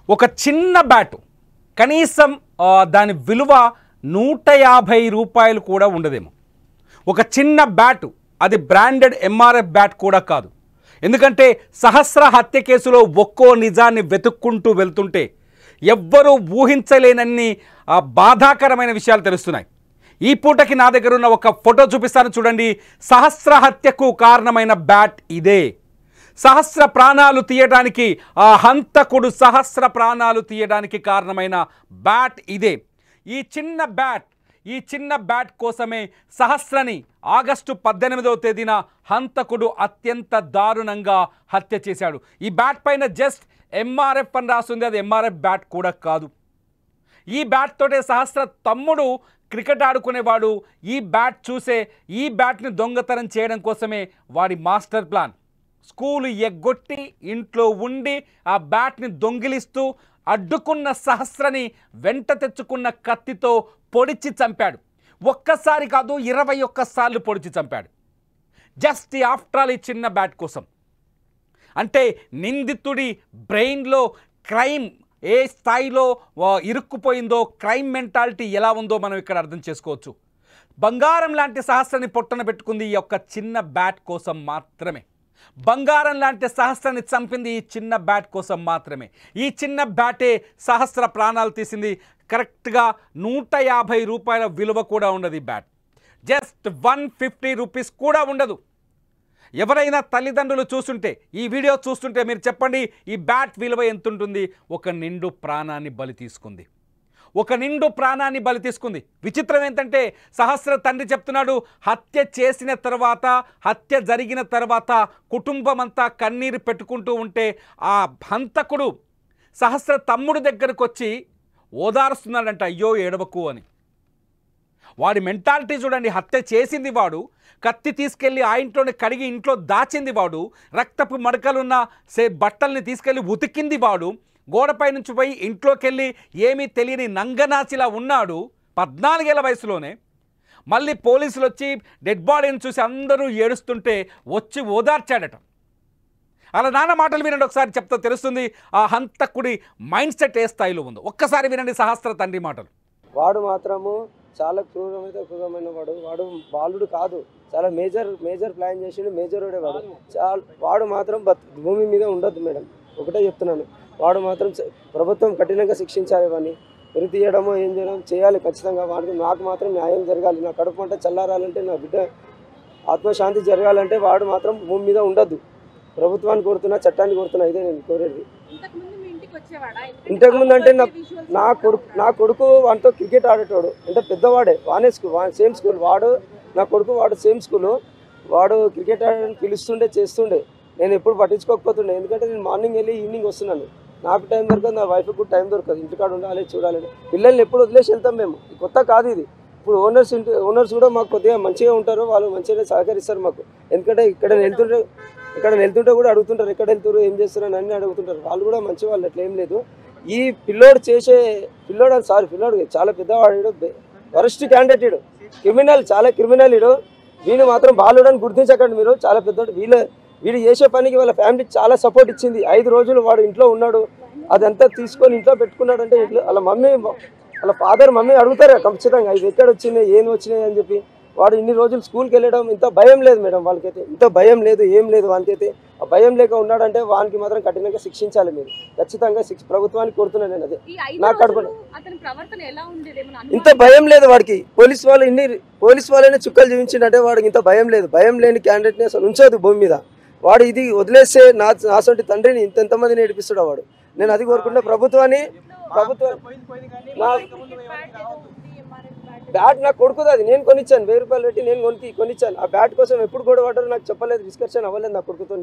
ఒక చిన్న బ్యాటు కనీసం దాని విలువ 150 రూపాయలు కూడా ఉండదేమో. ఒక చిన్న బ్యాటు, అది బ్రాండెడ్ ఎంఆర్ఎఫ్ బ్యాట్ కూడా కాదు. ఎందుకంటే సహస్ర హత్య కేసులో ఒక్కో నిజాన్ని వెతుక్కుంటూ వెళ్తుంటే ఎవ్వరూ ఊహించలేనన్ని బాధాకరమైన విషయాలు తెలుస్తున్నాయి. ఈ పూటకి నా దగ్గర ఉన్న ఒక ఫోటో చూపిస్తాను చూడండి. సహస్ర హత్యకు కారణమైన బ్యాట్ ఇదే. సహస్ర ప్రాణాలు తీయడానికి, ఆ హంతకుడు సహస్ర ప్రాణాలు తీయడానికి కారణమైన బ్యాట్ ఇదే. ఈ చిన్న బ్యాట్ కోసమే సహస్రని ఆగస్టు 18వ తేదీన హంతకుడు అత్యంత దారుణంగా హత్య చేశాడు. ఈ బ్యాట్ పైన జస్ట్ ఎంఆర్ఎఫ్ అని రాస్తుంది, అది ఎంఆర్ఎఫ్ బ్యాట్ కూడా కాదు. ఈ బ్యాట్ తోటే సహస్ర తమ్ముడు క్రికెట్ ఆడుకునేవాడు. ఈ బ్యాట్ చూసే ఈ బ్యాట్ని దొంగతనం చేయడం కోసమే వాడి మాస్టర్ ప్లాన్. స్కూలు ఎగ్గొట్టి ఇంట్లో ఉండి ఆ బ్యాట్ని దొంగిలిస్తూ అడ్డుకున్న సహస్రని వెంట తెచ్చుకున్న కత్తితో పొడిచి చంపాడు. ఒక్కసారి కాదు, 21 సార్లు పొడిచి చంపాడు. జస్ట్ ఆఫ్టర్ ఆల్ ఈ చిన్న బ్యాట్ కోసం. అంటే నిందితుడి బ్రెయిన్లో క్రైమ్ ఏ స్థాయిలో ఇరుక్కుపోయిందో, క్రైమ్ మెంటాలిటీ ఎలా ఉందో మనం ఇక్కడ అర్థం చేసుకోవచ్చు. బంగారం లాంటి సహస్రని పొట్టన పెట్టుకుంది ఈ యొక్క చిన్న బ్యాట్ కోసం మాత్రమే. బంగారం లాంటి సహస్రాన్ని చంపింది ఈ చిన్న బ్యాట్ కోసం మాత్రమే. ఈ చిన్న బ్యాటే సహస్ర ప్రాణాలు తీసింది. కరెక్ట్గా 150 రూపాయల విలువ కూడా ఉండదు ఈ బ్యాట్. జస్ట్ 150 రూపీస్ కూడా ఉండదు. ఎవరైనా తల్లిదండ్రులు చూస్తుంటే, ఈ వీడియో చూస్తుంటే మీరు చెప్పండి, ఈ బ్యాట్ విలువ ఎంత ఉంటుంది? ఒక నిండు ప్రాణాన్ని బలి తీసుకుంది. ఒక నిండు ప్రాణాన్ని బలి తీసుకుంది. విచిత్రం ఏంటంటే సహస్ర తండ్రి చెప్తున్నాడు, హత్య చేసిన తర్వాత, హత్య జరిగిన తర్వాత కుటుంబం అంతా కన్నీరు పెట్టుకుంటూ ఉంటే ఆ హంతకుడు సహస్ర తమ్ముడు దగ్గరకు వచ్చి ఓదారుస్తున్నాడంట, అయ్యో ఏడవకు అని. వాడి మెంటాలిటీ చూడండి. హత్య చేసింది వాడు, కత్తి తీసుకెళ్ళి ఆ ఇంట్లోనే కడిగి ఇంట్లో దాచింది వాడు, రక్తపు మడకలున్న బట్టల్ని తీసుకెళ్ళి ఉతికింది వాడు, గోడపై నుంచి పోయి ఇంట్లోకి వెళ్ళి ఏమీ తెలియని నంగనాచిలా ఉన్నాడు 14 ఏళ్ల వయసులోనే. మళ్ళీ పోలీసులు వచ్చి డెడ్ బాడీని చూసి అందరూ ఏడుస్తుంటే వచ్చి ఓదార్చాడట. అలా నాన్న మాటలు వినండి, ఒకసారి చెప్తా తెలుస్తుంది ఆ హంతకుడి మైండ్ సెట్ ఏ స్థాయిలో ఉందో. ఒక్కసారి వినండి సహస్ర తండ్రి మాటలు. వాడు మాత్రము చాలా క్రూరమైన వాడు బాలుడు కాదు, చాలా మేజర్ ప్లాన్ చేసిండు, మేజర్ వాడు మాత్రం భూమి మీద ఉండొద్దు మేడం. ఒకటే చెప్తున్నాను, వాడు మాత్రం ప్రభుత్వం కఠినంగా శిక్షించాలి. వాడిని ఉరి తీయడమో ఏం చేయడం చేయాలి ఖచ్చితంగా. వాడికి నాకు మాత్రం న్యాయం జరగాలి. నా కడుపు మంట చల్లారాలంటే, నా బిడ్డ ఆత్మశాంతి జరగాలంటే వాడు మాత్రం భూమి మీద ఉండొద్దు. ప్రభుత్వాన్ని కోరుతున్నా, చట్టాన్ని కోరుతున్నా, ఇదే నేను కోరేది. ఇంతకుముందు అంటే నా కొడుకు వాడితో క్రికెట్ ఆడేటోడు, అంటే పెద్దవాడే, వానే సేమ్ స్కూల్. నా కొడుకు సేమ్ స్కూలు. వాడు క్రికెట్ ఆడడానికి పిలుస్తుండే, చేస్తుండే. నేను ఎప్పుడు పట్టించుకోకపోతుండే, ఎందుకంటే నేను మార్నింగ్ వెళ్ళి ఈవినింగ్ వస్తున్నాను. నాకు టైం దొరకదు, నా వైఫ్కి కూడా టైం దొరకదు. ఇంటికాడ ఉండాలి, చూడాలి. పిల్లల్ని ఎప్పుడు వదిలేసి వెళ్తాం మేము. కొత్త కాదు ఇది. ఇప్పుడు ఓనర్స్ కూడా మాకు కొద్దిగా మంచిగా ఉంటారు, వాళ్ళు మంచిగా సహకరిస్తారు మాకు. ఎందుకంటే ఇక్కడ వెళ్తుంటే కూడా అడుగుతుంటారు, ఎక్కడ వెళ్తారు, ఏం చేస్తారు అని అన్నీ అడుగుతుంటారు. వాళ్ళు కూడా మంచి వాళ్ళు, అట్లా ఏం లేదు. ఈ పిల్లోడు చాలా పెద్దవాడు, వరస్ట్ క్యాండిడేట్, క్రిమినల్, చాలా క్రిమినల్. వీళ్ళు మాత్రం బాలుడని గుర్తించకండి మీరు, చాలా పెద్దవాడు. వీడు చేసే పనికి వాళ్ళ ఫ్యామిలీ చాలా సపోర్ట్ ఇచ్చింది. 5 రోజులు వాడు ఇంట్లో ఉన్నాడు, అదంతా తీసుకొని ఇంట్లో పెట్టుకున్నాడు. అంటే వాళ్ళ ఫాదర్ మమ్మీ అడుగుతారు ఖచ్చితంగా, ఇది ఎక్కడ వచ్చినాయి, ఏం వచ్చినాయి అని చెప్పి. వాడు ఇన్ని రోజులు స్కూల్కి వెళ్ళడం, ఇంత భయం లేదు మేడం వాళ్ళకైతే, ఇంత భయం లేదు, ఏం లేదు వానికైతే. ఆ భయం లేక ఉన్నాడంటే వానికి మాత్రం కఠినంగా శిక్షించాలి మీరు, ఖచ్చితంగా ప్రభుత్వానికి కోరుతున్నాను నేను. అదే నా కడుపు. ఇంత భయం లేదు వాడికి. పోలీస్ వాళ్ళని చుక్కలు చూపించిందంటే వాడికి ఇంత భయం లేదు. భయం లేని క్యాండిడేట్ని అసలు ఉంచదు భూమి మీద. వాడు ఇది వదిలేస్తే నాసంటి తండ్రిని ఎంతమందిని ఏడిపిస్తాడు వాడు. నేను అది కోరుకుంటే ప్రభుత్వం బ్యాట్ నాకు కొడుకుది, అది నేను కొనిచ్చాను, 1000 రూపాయలు పెట్టి నేను కొనిచ్చాను. ఆ బ్యాట్ కోసం ఎప్పుడు గొడవ పడ్డారో నాకు చెప్పలేదు, డిస్కషన్ అవ్వలేదు నా కొడుకుతో.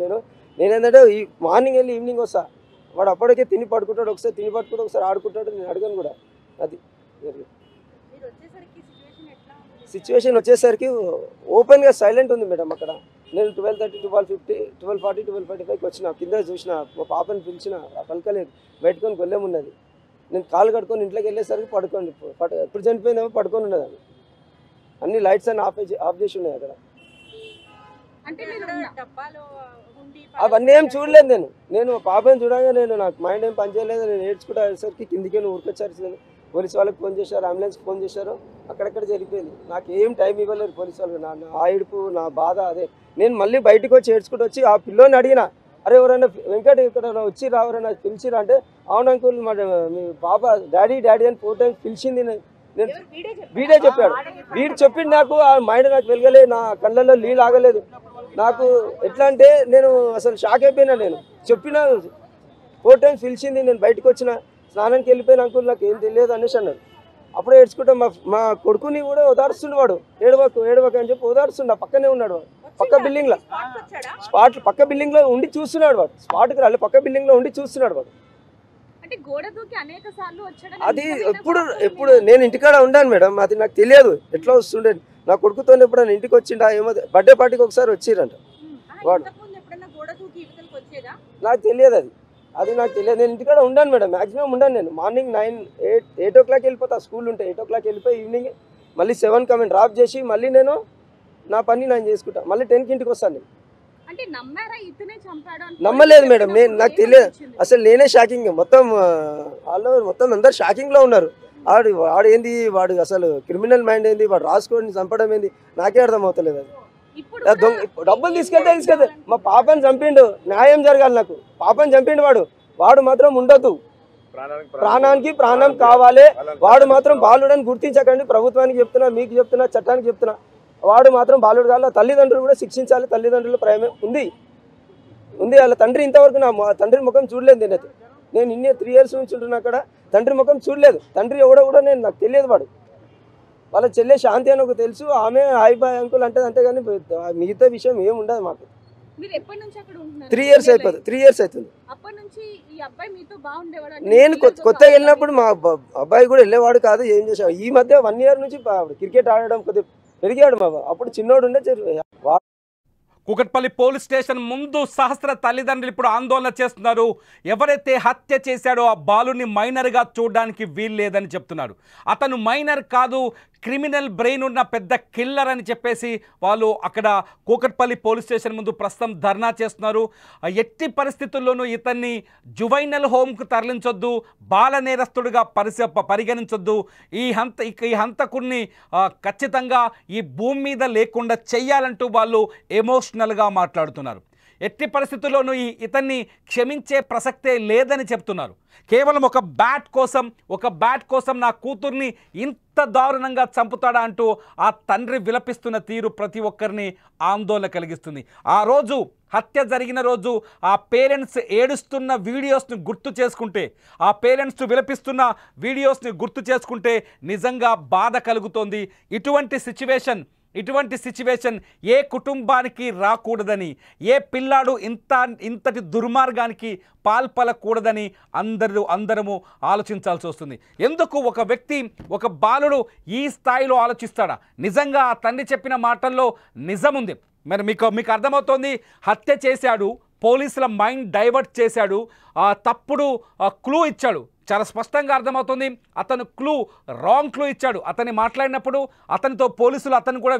నేనేంటంటే ఈ మార్నింగ్ వెళ్ళి ఈవినింగ్ వస్తా, వాడు అప్పటికే తిని పడుకుంటాడు, ఒకసారి ఆడుకుంటాడు. నేను అడగను కూడా. అది సిచ్యువేషన్ వచ్చేసరికి ఓపెన్గా సైలెంట్ ఉంది మేడం అక్కడ. నేను 12:30, 12:50, 12:40, 12:45కి వచ్చిన, కింద చూసిన, మా పాపని పిలిచిన, పలకలేదు. బయటకొని గొల్లెమున్నది. నేను కాలు కట్టుకొని ఇంట్లోకి వెళ్ళేసరికి ఎప్పుడు చనిపోయిందేమో పడుకొని ఉన్నది. అన్ని లైట్స్ అన్ని ఆఫ్ చేసి ఉన్నాయి అక్కడ. అవన్నీ ఏం చూడలేదు నేను పాపని చూడగా నాకు మైండ్ ఏం పనిచేయలేదు. నేను ఏడ్చుకుంటూ అయ్యేసరికి కిందికి ఊరికొచ్చారు. పోలీసు వాళ్ళకి ఫోన్ చేశారు, అంబులెన్స్కి ఫోన్ చేశారు, అక్కడక్కడ జరిగిపోయింది. నాకు ఏం టైం ఇవ్వలేదు పోలీసు వాళ్ళు. నా ఏడుపు నా బాధ అదే. నేను మళ్ళీ బయటకు వచ్చి ఏడ్చుకుంటూ వచ్చి ఆ పిల్లోని అడిగిన, అరే ఎవరైనా వెంకట్ ఇక్కడ వచ్చి ఎవరైనా పిలిచిరా అంటే, అవును అంకుల్ మీ పాప డాడీ డాడీ అని 4 times పిలిచింది. నేను వీడే చెప్పాడు. వీడు చెప్పింది నాకు ఆ మైండ్ నాకు వెలగలేదు, నా కళ్ళల్లో నీళ్ళు ఆగలేదు. నాకు ఎట్లా అంటే నేను అసలు షాక్ అయిపోయినా. నేను చెప్పిన 4 times పిలిచింది, నేను బయటకు వచ్చిన స్నానానికి వెళ్ళిపోయిన అంకుల్ నాకు ఏం తెలియదు అనేసి అన్నాడు. అప్పుడే ఏడ్చుకుంటా మా కొడుకుని కూడా ఓదారుస్తుండే వాడు. ఏడవకు అని చెప్పి ఓదారుస్తుండే. పక్కనే ఉన్నాడు వాడు, పక్క బిల్డింగ్లో పక్క బిల్డింగ్లో ఉండి చూస్తున్నాడు వాడు. స్పాట్కి రాలే, పక్క బిల్డింగ్లో ఉండి చూస్తున్నాడు వాడు. అది ఎప్పుడు నేను ఇంటికాడ ఉన్నాను మేడం, అది నాకు తెలియదు ఎట్లా వస్తుండే. నా కొడుకుతో ఎప్పుడైనా ఇంటికి వచ్చిండా ఏమో, బర్త్డే పార్టీకి ఒకసారి వచ్చిరంట వాడు. నాకు తెలియదు అది నాకు తెలియదు. నేను ఇంటికాడ ఉన్నాను మేడం, మ్యాక్సిమం ఉన్నాను. నేను మార్నింగ్ 8 o'clock వెళ్ళిపోతా, స్కూల్ ఉంటే 8 o'clock వెళ్ళిపోయి ఈవినింగ్ మళ్ళీ 7 కమెంట్ డ్రాప్ చేసి మళ్ళీ నేను నా పని నేను చేసుకుంటా. మళ్ళీ 10కి ఇంటికి వస్తాను. నమ్మలేదు మేడం, నాకు తెలియదు అసలు. నేనే షాకింగ్. మొత్తం మొత్తం అందరు షాకింగ్లో ఉన్నారు. వాడు ఏంది, వాడు అసలు క్రిమినల్ మైండ్ ఏంది, వాడు రాసుకోని చంపడం ఏంది నాకే అర్థం అవుతలేదు. అది డబ్బులు తీసుకెళ్తే మా పాపని చంపిండు, న్యాయం జరగాలి నాకు. పాపని చంపిండు వాడు మాత్రం ఉండొద్దు. ప్రాణానికి ప్రాణం కావాలి. వాడు మాత్రం బాలుడని గుర్తించకండి. ప్రభుత్వానికి చెప్తున్నా, మీకు చెప్తున్నా, చట్టానికి చెప్తున్నా. వాడు మాత్రం బాలుడు కాదు. తల్లిదండ్రులు కూడా శిక్షించాలి. తల్లిదండ్రుల ప్రేమ ఉంది. వాళ్ళ తండ్రి ఇంతవరకు నా తండ్రి ముఖం చూడలేదు. నేను 3 years నుంచి ఉంటున్నా అక్కడ, తండ్రి ముఖం చూడలేదు. తండ్రి ఎవడో కూడా నాకు తెలియదు. వాళ్ళ చెల్లె శాంతి అని ఒక తెలుసు, ఆమె హాయ్ బాయ్ అంకుల్ అంటే అంతేగాని మిగతా విషయం ఏమి ఉండదు మాకు. 3 years అయిపోతుంది. 3 years అవుతుంది. నేను కొత్తగా వెళ్ళినప్పుడు మా అబ్బాయి కూడా వెళ్ళేవాడు కాదు. ఏం చేసావు ఈ మధ్య 1 year నుంచి క్రికెట్ ఆడడం కొద్దిగా పెరిగాడు. అప్పుడు చిన్నోడు ఉండే. కూకట్పల్లి పోలీస్ స్టేషన్ ముందు సహస్ర తల్లిదండ్రులు ఇప్పుడు ఆందోళన చేస్తున్నారు. ఎవరైతే హత్య చేశాడో ఆ బాలుని మైనర్గా చూడడానికి వీలు లేదని చెప్తున్నారు. అతను మైనర్ కాదు, క్రిమినల్ బ్రెయిన్ ఉన్న పెద్ద కిల్లర్ అని చెప్పేసి వాళ్ళు అక్కడ కూకట్పల్లి పోలీస్ స్టేషన్ ముందు ప్రస్తుతం ధర్నా చేస్తున్నారు. ఎట్టి పరిస్థితుల్లోనూ ఇతన్ని జువైనల్ హోమ్కు తరలించొద్దు, బాల నేరస్తుడిగా పరిగణించొద్దు. ఈ హంతకుడిని ఖచ్చితంగా ఈ భూమి మీద లేకుండా చెయ్యాలంటూ వాళ్ళు ఎమోషనల్గా మాట్లాడుతున్నారు. ఎట్టి పరిస్థితుల్లోనూ ఇతన్ని క్షమించే ప్రసక్తే లేదని చెప్తున్నారు. కేవలం ఒక బ్యాట్ కోసం నా కూతుర్ని ఇంత దారుణంగా చంపుతాడా అంటూ ఆ తండ్రి విలపిస్తున్న తీరు ప్రతి ఒక్కరిని ఆందోళన కలిగిస్తుంది. ఆ రోజు హత్య జరిగిన రోజు ఆ పేరెంట్స్ ఏడుస్తున్న వీడియోస్ని గుర్తు చేసుకుంటే, ఆ పేరెంట్స్ విలపిస్తున్న వీడియోస్ని గుర్తు చేసుకుంటే నిజంగా బాధ కలుగుతోంది. ఇటువంటి సిచ్యువేషన్ ఏ కుటుంబానికి రాకూడదని, ఏ పిల్లాడు ఇంతటి దుర్మార్గానికి పాల్పడకూడదని అందరము ఆలోచించాల్సి వస్తుంది. ఎందుకు ఒక బాలుడు ఈ స్థాయిలో ఆలోచిస్తాడా? నిజంగా ఆ తండ్రి చెప్పిన మాటల్లో నిజముంది. మరి మీకు అర్థమవుతోంది. హత్య చేశాడు, పోలీసుల మైండ్ డైవర్ట్ చేశాడు, తప్పుడు క్లూ ఇచ్చాడు. చాలా స్పష్టంగా అర్థమవుతుంది. అతను రాంగ్ క్లూ ఇచ్చాడు. అతన్ని మాట్లాడినప్పుడు అతనితో పోలీసులు అతను కూడా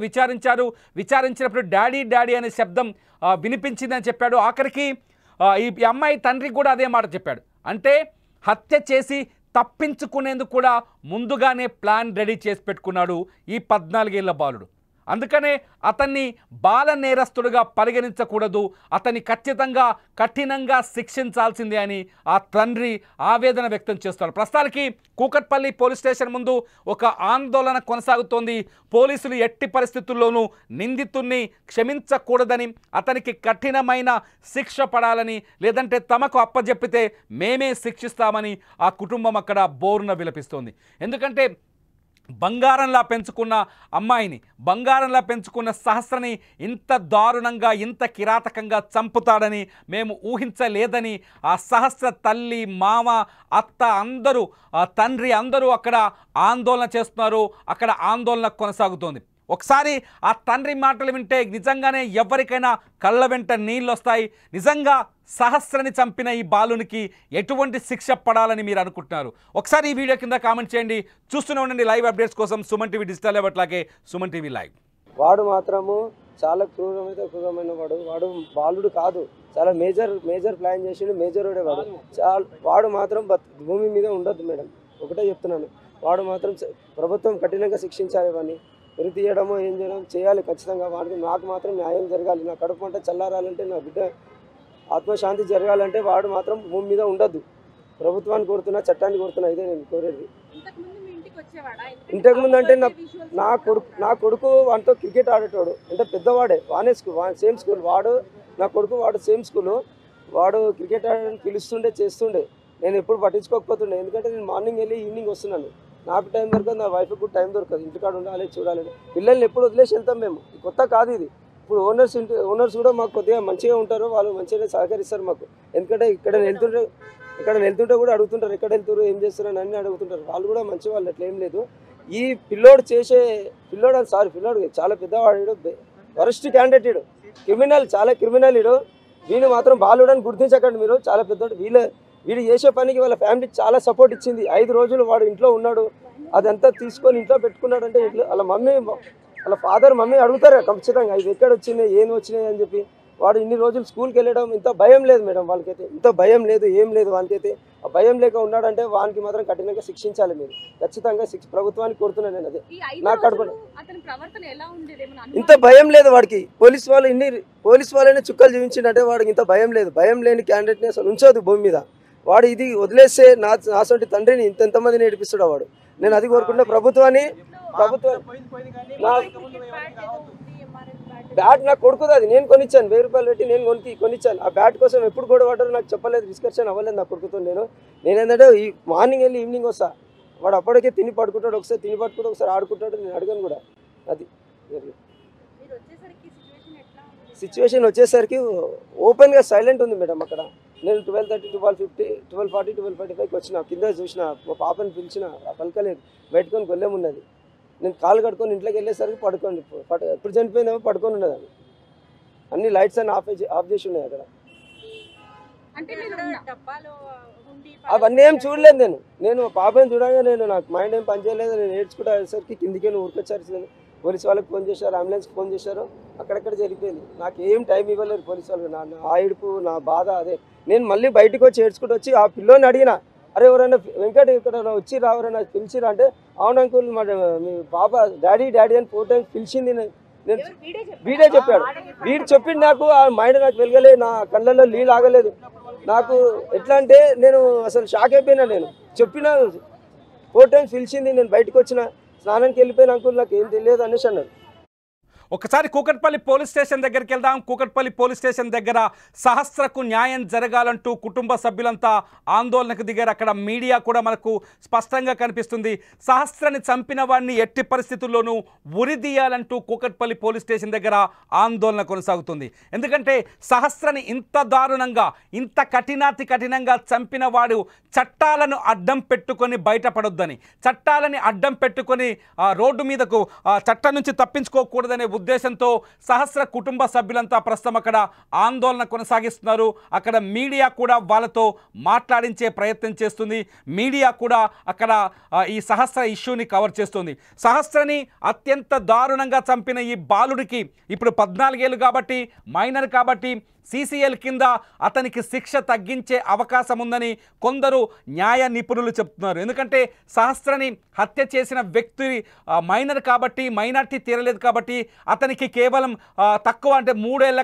విచారించినప్పుడు డాడీ అనే శబ్దం వినిపించిందని చెప్పాడు. ఆఖరికి ఈ అమ్మాయి తండ్రికి కూడా అదే మాట చెప్పాడు. అంటే హత్య చేసి తప్పించుకునేందుకు కూడా ముందుగానే ప్లాన్ రెడీ చేసి పెట్టుకున్నాడు ఈ 14 ఏళ్ల బాలుడు. అందుకనే అతన్ని బాల నేరస్తుడిగా పరిగణించకూడదు, అతన్ని ఖచ్చితంగా కఠినంగా శిక్షించాల్సిందే అని ఆ తండ్రి ఆవేదన వ్యక్తం చేస్తారు. ప్రస్తుతానికి కూకట్పల్లి పోలీస్ స్టేషన్ ముందు ఒక ఆందోళన కొనసాగుతోంది. పోలీసులు ఎట్టి పరిస్థితుల్లోనూ నిందితుడిని క్షమించకూడదని, అతనికి కఠినమైన శిక్ష పడాలని, లేదంటే తమకు అప్పజెప్పితే మేమే శిక్షిస్తామని ఆ కుటుంబం అక్కడ బోరున విలపిస్తోంది. ఎందుకంటే బంగారంలా పెంచుకున్న అమ్మాయిని, బంగారంలా పెంచుకున్న సహస్రని ఇంత దారుణంగా, ఇంత కిరాతకంగా చంపుతాడని మేము ఊహించలేదని ఆ సహస్ర తల్లి, మామ, అత్త అందరూ, తండ్రి అందరూ అక్కడ ఆందోళన చేస్తున్నారు. అక్కడ ఆందోళన కొనసాగుతోంది. ఒకసారి ఆ తండ్రి మాటలు వింటే నిజంగానే ఎవరికైనా కళ్ళ వెంట నీళ్ళు వస్తాయి. నిజంగా సహస్రని చంపిన ఈ బాలునికి ఎటువంటి శిక్ష పడాలని మీరు అనుకుంటున్నారు? ఒకసారి ఈ వీడియో కింద కామెంట్ చేయండి. చూస్తూనే ఉండండి లైవ్ అప్డేట్స్ కోసం సుమన్ టీవీ డిజిటల్, అట్లాగే సుమన్ టీవీ లైవ్. వాడు మాత్రము చాలా క్రూరమైన వాడు బాలుడు కాదు, చాలా మేజర్ ప్లాన్ చేసిండు, మేజర్ వాడు మాత్రం భూమి మీద ఉండొద్దు మేడం. ఒకటే చెప్తున్నాను, వాడు మాత్రం ప్రభుత్వం కఠినంగా శిక్షించాలి. వాడిని ఉరి తీయడమో ఏం చేయడం చేయాలి ఖచ్చితంగా. వాడికి నాకు మాత్రం న్యాయం జరగాలి. నా కడుపు పంట చల్లారాలంటే, నా బిడ్డ ఆత్మశాంతి జరగాలంటే వాడు మాత్రం భూమి మీద ఉండొద్దు. ప్రభుత్వాన్ని కోరుతున్నా, చట్టాన్ని కోరుతున్నా, ఇదే నేను కోరేది. ఇంతకుముందు అంటే నా కొడుకు వాడితో క్రికెట్ ఆడేటోడు, అంటే పెద్దవాడే, సేమ్ స్కూల్ వాడు, నా కొడుకు వాడు సేమ్ స్కూలు. వాడు క్రికెట్ ఆడడానికి పిలుస్తుండే, చేస్తుండే. నేను ఎప్పుడు పట్టించుకోకపోతుండే, ఎందుకంటే నేను మార్నింగ్ వెళ్ళి ఈవినింగ్ వస్తున్నాను. నాకు టైం దొరకదు, నా వైఫ్కి కూడా టైం దొరకదు. ఇంటికాడ ఉండాలి, చూడాలి. పిల్లల్ని ఎప్పుడు వదిలేసి వెళ్తాం మేము. కొత్త కాదు ఇది. ఇప్పుడు ఓనర్స్ కూడా మాకు కొద్దిగా మంచిగా ఉంటారు, వాళ్ళు మంచిగా సహకరిస్తారు మాకు. ఎందుకంటే ఇక్కడ వెళ్తుంటే కూడా అడుగుతుంటారు, ఎక్కడ వెళ్తారు, ఏం చేస్తారు అని అన్నీ అడుగుతుంటారు. వాళ్ళు కూడా మంచి వాళ్ళు, అట్లా ఏం లేదు. ఈ పిల్లోడు చాలా పెద్దవాడు, వరస్ట్ క్యాండిడేట్ ఇడు, క్రిమినల్, చాలా క్రిమినల్ ఇడు. వీళ్ళు మాత్రం బాలుడని గుర్తించకండి మీరు, చాలా పెద్దోడు. వీడు చేసే పనికి వాళ్ళ ఫ్యామిలీ చాలా సపోర్ట్ ఇచ్చింది. 5 రోజులు వాడు ఇంట్లో ఉన్నాడు, అదంతా తీసుకొని ఇంట్లో పెట్టుకున్నాడు. అంటే ఇంట్లో వాళ్ళ ఫాదర్ మమ్మీ అడుగుతారు ఖచ్చితంగా, ఇది ఎక్కడ వచ్చినాయి, ఏం వచ్చినాయి అని చెప్పి. వాడు ఇన్ని రోజులు స్కూల్కి వెళ్ళడం, ఇంత భయం లేదు మేడం వాళ్ళకైతే, ఇంత భయం లేదు, ఏం లేదు వానికైతే. ఆ భయం లేక ఉన్నాడంటే వానికి మాత్రం కఠినంగా శిక్షించాలి మీరు, ఖచ్చితంగా ప్రభుత్వానికి కోరుతున్నాను నేను. అదే నాకు కడుపు ఇంత భయం లేదు వాడికి. పోలీస్ వాళ్ళైనా చుక్కలు చూపించిందంటే వాడికి ఇంత భయం లేదు. భయం లేని క్యాండిడేట్ని అసలు ఉంచోదు భూమి మీద. వాడు ఇది వదిలేస్తే నాసొంటి తండ్రిని ఎంతమంది నేర్పిస్తాడు వాడు. నేను అది కోరుకుంటే ప్రభుత్వం బ్యాట్ నాకు కొడుకుది, అది నేను కొనిచ్చాను, 1000 రూపాయలు పెట్టి నేను కొనిచ్చాను. ఆ బ్యాట్ కోసం ఎప్పుడు కూడా పడ్డారు నాకు చెప్పలేదు, డిస్కషన్ అవ్వలేదు నా కొడుకుతో. నేనేంటంటే ఈ మార్నింగ్ వెళ్ళి ఈవినింగ్ వస్తా, వాడు అప్పటికే తిని పడుకుంటాడు, ఒకసారి ఆడుకుంటాడు. నేను అడగను కూడా. అది సిచ్యువేషన్ వచ్చేసరికి ఓపెన్గా సైలెంట్ ఉంది మేడం అక్కడ. నేను 12:30, 12:50, 12:40, 12:45కి వచ్చిన, కింద చూసిన, మా పాపని పిలిచిన, పలకలేదు. బయటకొని గొల్లెం ఉన్నది. నేను కాలు కట్టుకొని ఇంట్లోకి వెళ్ళేసరికి ఎప్పుడు చనిపోయిందేమో పడుకొని ఉన్నది. అది అన్ని లైట్స్ అన్ని ఆఫ్ చేసి ఉన్నాయి అక్కడ. అవన్నీ ఏం చూడలేదు నేను పాపని చూడగా నాకు మైండ్ ఏం పనిచేయలేదు. నేను ఏడ్చుకుంటేసరికి కిందికి ఊరికొచ్చారు. పోలీసు వాళ్ళకి ఫోన్ చేశారు, అంబులెన్స్కి ఫోన్ చేశారు, అక్కడక్కడ జరిగిపోయింది. నాకు ఏం టైం ఇవ్వలేదు పోలీసు వాళ్ళు. నా ఏడుపు, నా బాధ అదే. నేను మళ్ళీ బయటకు వచ్చి ఏడ్చుకుంటూ వచ్చి ఆ పిల్లోని అడిగిన, అరే ఎవరైనా వెంకట ఇక్కడ వచ్చి ఎవరైనా పిలిచిరా అంటే, అవును అంకుల్ మీ పాప డాడీ అని 4 times పిలిచింది. నేను వీడే చెప్పాడు. వీడు చెప్పింది నాకు ఆ మైండ్ నాకు వెలగలేదు, నా కళ్ళల్లో నీళ్ళు ఆగలేదు. నాకు ఎట్లా అంటే నేను అసలు షాక్ అయిపోయినా. నేను చెప్పిన 4 times పిలిచింది, నేను బయటకు వచ్చిన, స్నానానికి వెళ్ళిపోయిన అంకుల్ నాకు ఏం తెలియదు అనేసి అన్నాడు. ఒకసారి కూకట్పల్లి పోలీస్ స్టేషన్ దగ్గరికి వెళ్దాం. కూకట్పల్లి పోలీస్ స్టేషన్ దగ్గర సహస్రకు న్యాయం జరగాలంటూ కుటుంబ సభ్యులంతా ఆందోళనకు దిగారు. అక్కడ మీడియా కూడా మనకు స్పష్టంగా కనిపిస్తుంది. సహస్రని చంపిన వాడిని ఎట్టి పరిస్థితుల్లోనూ ఉరిదీయాలంటూ కూకట్పల్లి పోలీస్ స్టేషన్ దగ్గర ఆందోళన కొనసాగుతుంది. ఎందుకంటే సహస్రని ఇంత దారుణంగా, ఇంత కఠినంగా చంపిన వాడు చట్టాలను అడ్డం పెట్టుకొని బయటపడొద్దని, చట్టాలని అడ్డం పెట్టుకొని రోడ్డు మీదకు చట్టం నుంచి తప్పించుకోకూడదనే ఉద్దేశంతో సహస్ర కుటుంబ సభ్యులంతా ప్రస్తుతం అక్కడ ఆందోళన కొనసాగిస్తున్నారు. అక్కడ మీడియా కూడా వాళ్ళతో మాట్లాడించే ప్రయత్నం చేస్తుంది. మీడియా కూడా అక్కడ ఈ సహస్ర ఇష్యూని కవర్ చేస్తుంది. సహస్రని అత్యంత దారుణంగా చంపిన ఈ బాలుడికి ఇప్పుడు 14 ఏళ్ళు కాబట్టి, మైనర్ కాబట్టి CCL కింద అతనికి శిక్ష తగ్గించే అవకాశం ఉందని కొందరు న్యాయ నిపుణులు చెప్తున్నారు. ఎందుకంటే సహస్రని హత్య చేసిన వ్యక్తి మైనర్ కాబట్టి, మైనార్టీ తీరలేదు కాబట్టి అతనికి కేవలం తక్కువ అంటే 3 ఏళ్ల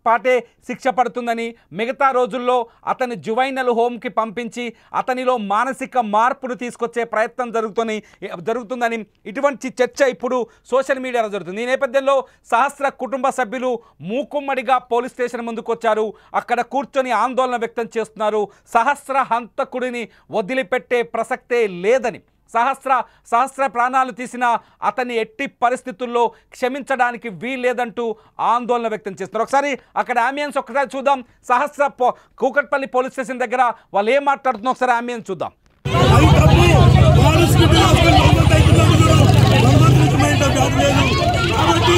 పాటే శిక్ష పడుతుందని, మిగతా రోజుల్లో అతని జువైనల్ హోమ్కి పంపించి అతనిలో మానసిక మార్పును తీసుకొచ్చే ప్రయత్నం జరుగుతుందని ఇటువంటి చర్చ ఇప్పుడు సోషల్ మీడియాలో జరుగుతుంది. ఈ నేపథ్యంలో సహస్ర కుటుంబ సభ్యులు మూకుమ్మడిగా పోలీస్ స్టేషన్ ముందుకొచ్చారు. అక్కడ కూర్చొని ఆందోళన వ్యక్తం చేస్తున్నారు. సహస్ర హంతకుడిని వదిలిపెట్టే ప్రసక్తే లేదని, సహస్ర ప్రాణాలు తీసిన అతన్ని ఎట్టి పరిస్థితుల్లో క్షమించడానికి వీల్లేదంటూ ఆందోళన వ్యక్తం చేస్తున్నారు. ఒకసారి అక్కడ ఆంబియన్స్ ఒకసారి చూద్దాం. సహస్ర కూకట్పల్లి పోలీస్ స్టేషన్ దగ్గర వాళ్ళు ఏం మాట్లాడుతున్నా ఒకసారి ఆంబియన్స్ చూద్దాం. కాబట్టి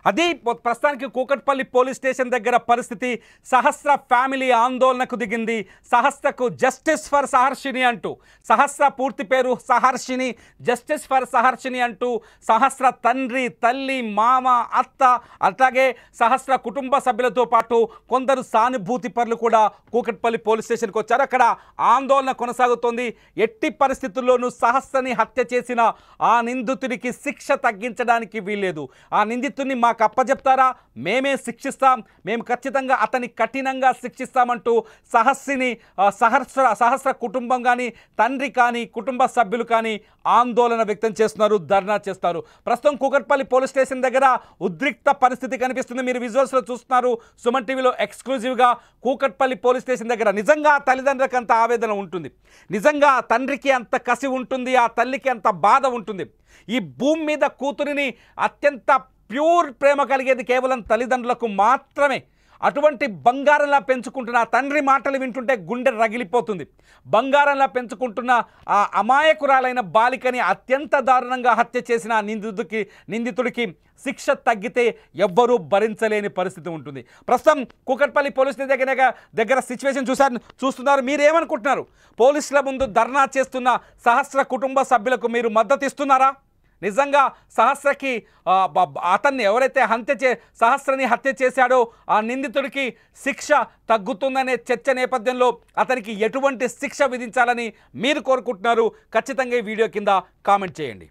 అది ప్రస్తుతానికి కూకట్పల్లి పోలీస్ స్టేషన్ దగ్గర పరిస్థితి. సహస్ర ఫ్యామిలీ ఆందోళనకు దిగింది. సహస్రకు జస్టిస్ ఫర్ సహర్షిని అంటూ, సహస్ర పూర్తి పేరు సహర్షిని, జస్టిస్ ఫర్ సహర్షిని అంటూ సహస్ర తండ్రి, తల్లి, మామ, అత్త, అట్లాగే సహస్ర కుటుంబ సభ్యులతో పాటు కొందరు సానుభూతి పరులు కూడా కూకట్పల్లి పోలీస్ స్టేషన్కి వచ్చారు. అక్కడ ఆందోళన కొనసాగుతోంది. ఎట్టి పరిస్థితుల్లోనూ సహస్రని హత్య చేసిన ఆ నిందితుడికి శిక్ష తగ్గించడానికి వీల్లేదు. ఆ నిందితుడిని మాకు అప్పచెప్తారా, మేమే శిక్షిస్తాం, మేము ఖచ్చితంగా అతన్ని కఠినంగా శిక్షిస్తామంటూ సహస్ర కుటుంబం కానీ, తండ్రి కానీ, కుటుంబ సభ్యులు కానీ ఆందోళన వ్యక్తం చేస్తున్నారు, ధర్నా చేస్తారు. ప్రస్తుతం కూకట్పల్లి పోలీస్ స్టేషన్ దగ్గర ఉద్రిక్త పరిస్థితి కనిపిస్తుంది. మీరు విజువల్స్లో చూస్తున్నారు. సుమన్ టీవీలో ఎక్స్క్లూజివ్గా కూకట్పల్లి పోలీస్ స్టేషన్ దగ్గర నిజంగా తల్లిదండ్రులకు అంత ఆవేదన ఉంటుంది, నిజంగా తండ్రికి అంత కసి ఉంటుంది, ఆ తల్లికి అంత బాధ ఉంటుంది. ఈ భూమి మీద కూతురిని అత్యంత ప్యూర్ ప్రేమ కలిగేది కేవలం తల్లిదండ్రులకు మాత్రమే. అటువంటి బంగారంలా పెంచుకుంటున్న ఆ తండ్రి మాటలు వింటుంటే గుండె రగిలిపోతుంది. బంగారంలా పెంచుకుంటున్న ఆ అమాయకురాలైన బాలికని అత్యంత దారుణంగా హత్య చేసిన నిందితుడికి శిక్ష తగ్గితే ఎవ్వరూ భరించలేని పరిస్థితి ఉంటుంది. ప్రస్తుతం కూకట్పల్లి పోలీస్ దగ్గర సిచ్యువేషన్ చూస్తున్నారు. మీరేమనుకుంటున్నారు? పోలీసుల ముందు ధర్నా చేస్తున్న సహస్ర కుటుంబ సభ్యులకు మీరు మద్దతు ఇస్తున్నారా? నిజంగా సహస్రకి అతన్ని ఎవరైతే సహస్రని హత్య చేశాడో ఆ నిందితుడికి శిక్ష తగ్గుతుందనే చర్చ నేపథ్యంలో అతనికి ఎటువంటి శిక్ష విధించాలని మీరు కోరుకుంటున్నారు? ఖచ్చితంగా ఈ వీడియో కింద కామెంట్ చేయండి.